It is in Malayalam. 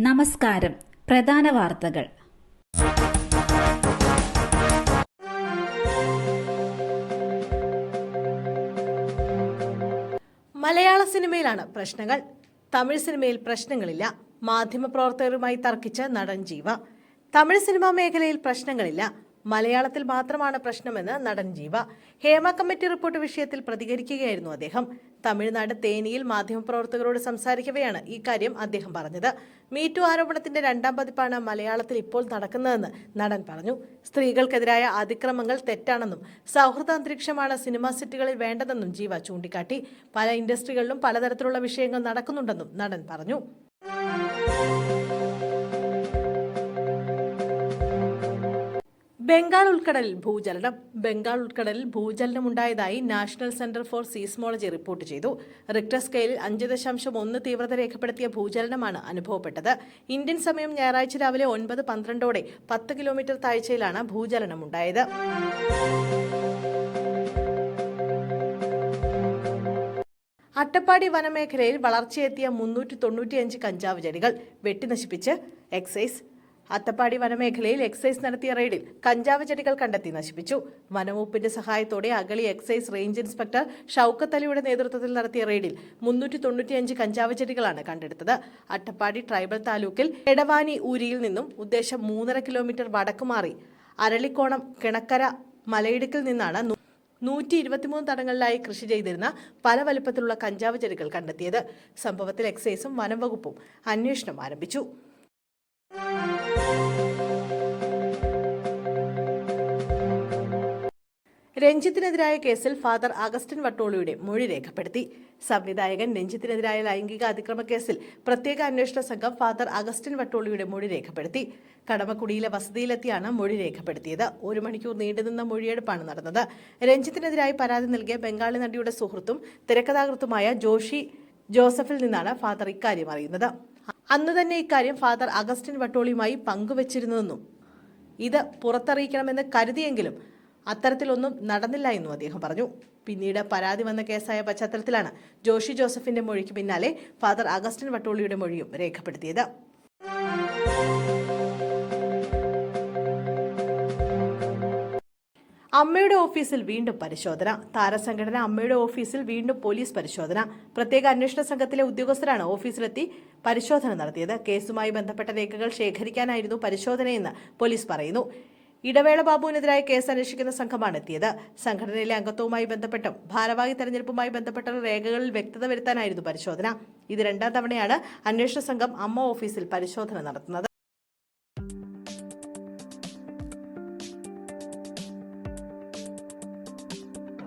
നമസ്കാരം. പ്രധാന വാർത്തകൾ. മലയാള സിനിമയിലാണ് പ്രശ്നങ്ങൾ. തമിഴ് സിനിമയിൽ പ്രശ്നങ്ങളില്ല. മാധ്യമപ്രവർത്തകരുമായി തർക്കിച്ച നടൻ ജീവ. തമിഴ് സിനിമാ മേഖലയിൽ പ്രശ്നങ്ങളില്ല, മലയാളത്തിൽ മാത്രമാണ് പ്രശ്നമെന്ന് നടൻ ജീവ. ഹേമ കമ്മിറ്റി റിപ്പോർട്ട് വിഷയത്തിൽ പ്രതികരിക്കുകയായിരുന്നു അദ്ദേഹം. തമിഴ്നാട് തേനിയിൽ മാധ്യമപ്രവർത്തകരോട് സംസാരിക്കവെയാണ് ഈ കാര്യം അദ്ദേഹം പറഞ്ഞത്. മീറ്റു ആരോപണത്തിന്റെ 2ാം പതിപ്പാണ് മലയാളത്തിൽ ഇപ്പോൾ നടക്കുന്നതെന്ന് നടൻ പറഞ്ഞു. സ്ത്രീകൾക്കെതിരായ അതിക്രമങ്ങൾ തെറ്റാണെന്നും സൗഹൃദ അന്തരീക്ഷമാണ് സിനിമാ സെറ്റുകളിൽ വേണ്ടതെന്നും ജീവ ചൂണ്ടിക്കാട്ടി. പല ഇൻഡസ്ട്രികളിലും പലതരത്തിലുള്ള വിഷയങ്ങൾ നടക്കുന്നുണ്ടെന്നും നടൻ പറഞ്ഞു. ബംഗാൾ ഉൾക്കടലിൽ ഭൂചലനം. ബംഗാൾ ഉൾക്കടലിൽ ഭൂചലനമുണ്ടായതായി National Centre for Seismology report ചെയ്തു. റിക്ടർ സ്കെയിലിൽ 5.1 തീവ്രത രേഖപ്പെടുത്തിയ ഭൂചലനമാണ് അനുഭവപ്പെട്ടത്. ഇന്ത്യൻ സമയം ഞായറാഴ്ച രാവിലെ 9:12 10 കിലോമീറ്റർ താഴ്ചയിലാണ് ഭൂചലനമുണ്ടായത്. അട്ടപ്പാടി വനമേഖലയിൽ വളർച്ചയെത്തിയ 395 കഞ്ചാവ് ചെടികൾ വെട്ടിനശിപ്പിച്ച് എക്സൈസ്. അട്ടപ്പാടി വനമേഖലയിൽ എക്സൈസ് നടത്തിയ റെയ്ഡിൽ കഞ്ചാവ് ചെടികൾ കണ്ടെത്തി നശിപ്പിച്ചു. വനംവകുപ്പിന്റെ സഹായത്തോടെ Agali excise range inspector Shoukath അലിയുടെ നേതൃത്വത്തിൽ നടത്തിയ റെയ്ഡിൽ 395 കഞ്ചാവ് ചെടികളാണ് കണ്ടെടുത്തത്. അട്ടപ്പാടി ട്രൈബൽ താലൂക്കിൽ എടവാനി ഊരിയിൽ നിന്നും ഉദ്ദേശം 3.5 കിലോമീറ്റർ വടക്കുമാറി അരളിക്കോണം കിണക്കര മലയിടുക്കിൽ നിന്നാണ് 123 തടങ്ങളിലായി കൃഷി ചെയ്തിരുന്ന പല വലുപ്പത്തിലുള്ള കഞ്ചാവ് ചെടികൾ കണ്ടെത്തിയത്. സംഭവത്തിൽ എക്സൈസും വനം വകുപ്പും അന്വേഷണം ആരംഭിച്ചു. രഞ്ജിത്തിനെതിരായ കേസിൽ ഫാദർ അഗസ്റ്റിൻ വട്ടോളിയുടെ മൊഴി രേഖപ്പെടുത്തി. സംവിധായകൻ രഞ്ജിത്തിനെതിരായ ലൈംഗിക അതിക്രമ കേസിൽ പ്രത്യേക അന്വേഷണ സംഘം ഫാദർ അഗസ്റ്റിൻ വട്ടോളിയുടെ മൊഴി രേഖപ്പെടുത്തി. കടമക്കുടിയിലെ വസതിയിലെത്തിയാണ് മൊഴി രേഖപ്പെടുത്തിയത്. 1 മണിക്കൂർ നീണ്ടുനിന്ന മൊഴിയെടുപ്പാണ് നടന്നത്. രഞ്ജിത്തിനെതിരായി പരാതി നൽകിയ ബംഗാളി നടിയുടെ സുഹൃത്തും തിരക്കഥാകൃത്തുമായ ജോഷി ജോസഫിൽ നിന്നാണ് ഫാദർ ഇക്കാര്യം അറിയുന്നത്. അന്ന് തന്നെ ഇക്കാര്യം ഫാദർ അഗസ്റ്റിൻ വട്ടോളിയുമായി പങ്കുവച്ചിരുന്നുവെന്നും ഇത് പുറത്തറിയിക്കണമെന്ന് കരുതിയെങ്കിലും അത്തരത്തിലൊന്നും നടന്നില്ല എന്നും അദ്ദേഹം പറഞ്ഞു. പിന്നീട് പരാതി വന്ന കേസായ പശ്ചാത്തലത്തിലാണ് ജോഷി ജോസഫിന്റെ മൊഴിക്ക് പിന്നാലെ ഫാദർ അഗസ്റ്റിൻ വട്ടോളിയുടെ മൊഴിയും രേഖപ്പെടുത്തിയത്. അമ്മയുടെ ഓഫീസിൽ വീണ്ടും പരിശോധന. താരസംഘടന അമ്മയുടെ ഓഫീസിൽ വീണ്ടും പോലീസ് പരിശോധന. പ്രത്യേക അന്വേഷണ സംഘത്തിലെ ഉദ്യോഗസ്ഥരാണ് ഓഫീസിലെത്തി പരിശോധന നടത്തിയത്. കേസുമായി ബന്ധപ്പെട്ട രേഖകൾ ശേഖരിക്കാനായിരുന്നു പരിശോധനയെന്ന് പോലീസ് പറയുന്നു. ഇടവേള ബാബുവിനെതിരായ കേസ് അന്വേഷിക്കുന്ന സംഘമാണ് എത്തിയത്. സംഘടനയിലെ അംഗത്വവുമായി ബന്ധപ്പെട്ടും ഭാരവാഹി തെരഞ്ഞെടുപ്പുമായി ബന്ധപ്പെട്ട രേഖകളിൽ വ്യക്തത വരുത്താനായിരുന്നു പരിശോധന. ഇത് 2ാം തവണയാണ് അന്വേഷണ സംഘം അമ്മ ഓഫീസിൽ പരിശോധന നടത്തുന്നത്.